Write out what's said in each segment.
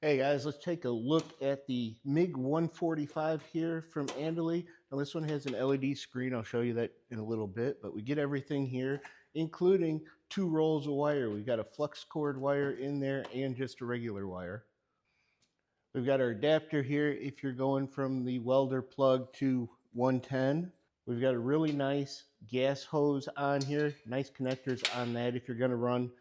Hey guys, let's take a look at the MiG 145 here from Andely. Now this one has an LED screen. I'll show you that in a little bit, but we get everything here, including 2 rolls of wire. We've got a flux cord wire in there and just a regular wire. We've got our adapter here if you're going from the welder plug to 110. We've got a really nice gas hose on here, nice connectors on that if you're going to run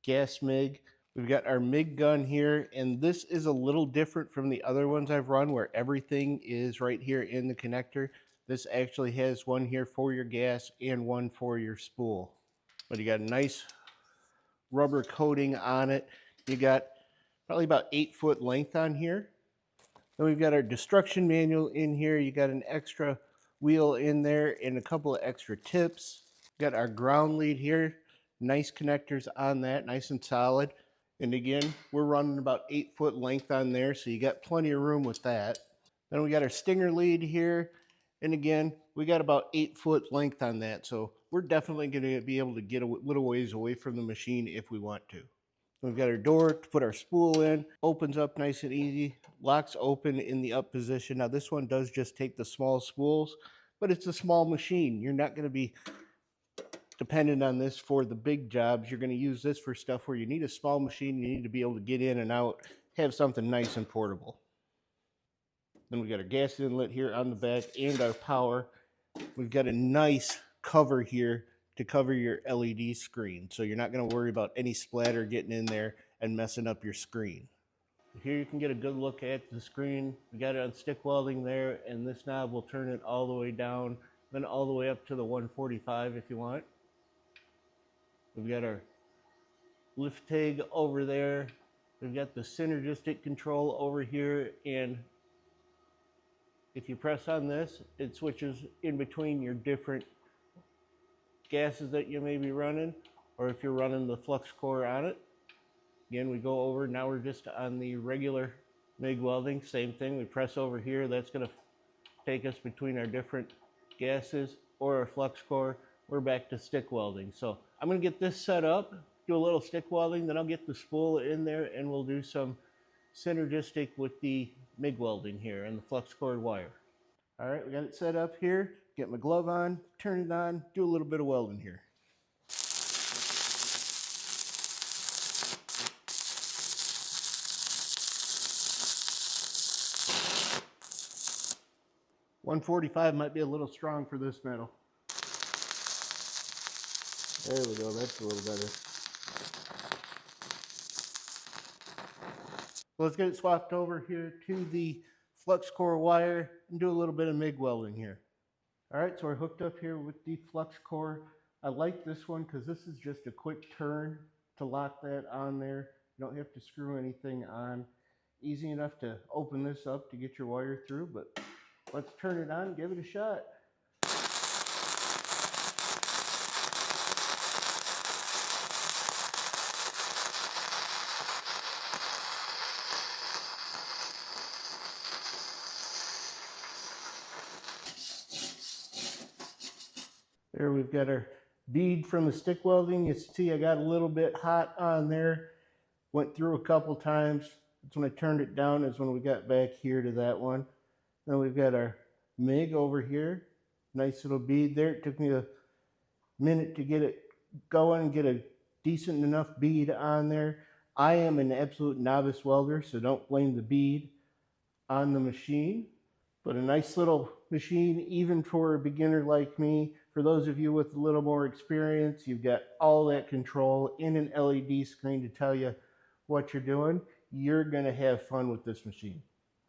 gas MiG. We've got our MiG gun here, and this is a little different from the other ones I've run where everything is right here in the connector. This actually has one here for your gas and one for your spool. But you got a nice rubber coating on it. You got probably about 8-foot length on here. Then we've got our destruction manual in here. You got an extra wheel in there and a couple of extra tips. Got our ground lead here. Nice connectors on that, nice and solid. And again, we're running about 8-foot length on there, so you got plenty of room with that. Then we got our stinger lead here. And again, we got about 8-foot length on that, so we're definitely going to be able to get a little ways away from the machine if we want to. We've got our door to put our spool in, opens up nice and easy, locks open in the up position. Now this one does just take the small spools, but it's a small machine. You're not going to be dependent on this for the big jobs. You're going to use this for stuff where you need a small machine, you need to be able to get in and out, have something nice and portable. Then we got our gas inlet here on the back and our power. We've got a nice cover here to cover your LED screen, so you're not going to worry about any splatter getting in there and messing up your screen. Here you can get a good look at the screen. We got it on stick welding there, and this knob will turn it all the way down, then all the way up to the 145 if you want. We've got our lift tag over there. We've got the synergistic control over here, and if you press on this, it switches in between your different gases that you may be running, or if you're running the flux core on it. Again, we go over, now we're just on the regular MIG welding, same thing, we press over here, that's going to take us between our different gases or our flux core. We're back to stick welding. So I'm going to get this set up, do a little stick welding, then I'll get the spool in there and we'll do some synergistic with the MIG welding here and the flux cord wire. All right, we got it set up here. Get my glove on, turn it on, do a little bit of welding here. .145 might be a little strong for this metal. There we go, that's a little better. So let's get it swapped over here to the flux core wire and do a little bit of MIG welding here. All right, so we're hooked up here with the flux core. I like this one because this is just a quick turn to lock that on there. You don't have to screw anything on. Easy enough to open this up to get your wire through, but let's turn it on and give it a shot. There we've got our bead from the stick welding. You see I got a little bit hot on there. Went through a couple times. That's when I turned it down, is when we got back here to that one. Then we've got our MIG over here. Nice little bead there. It took me a minute to get it going and get a decent enough bead on there. I am an absolute novice welder, so don't blame the bead on the machine. But a nice little machine, even for a beginner like me. For those of you with a little more experience, you've got all that control in an LED screen to tell you what you're doing. You're going to have fun with this machine.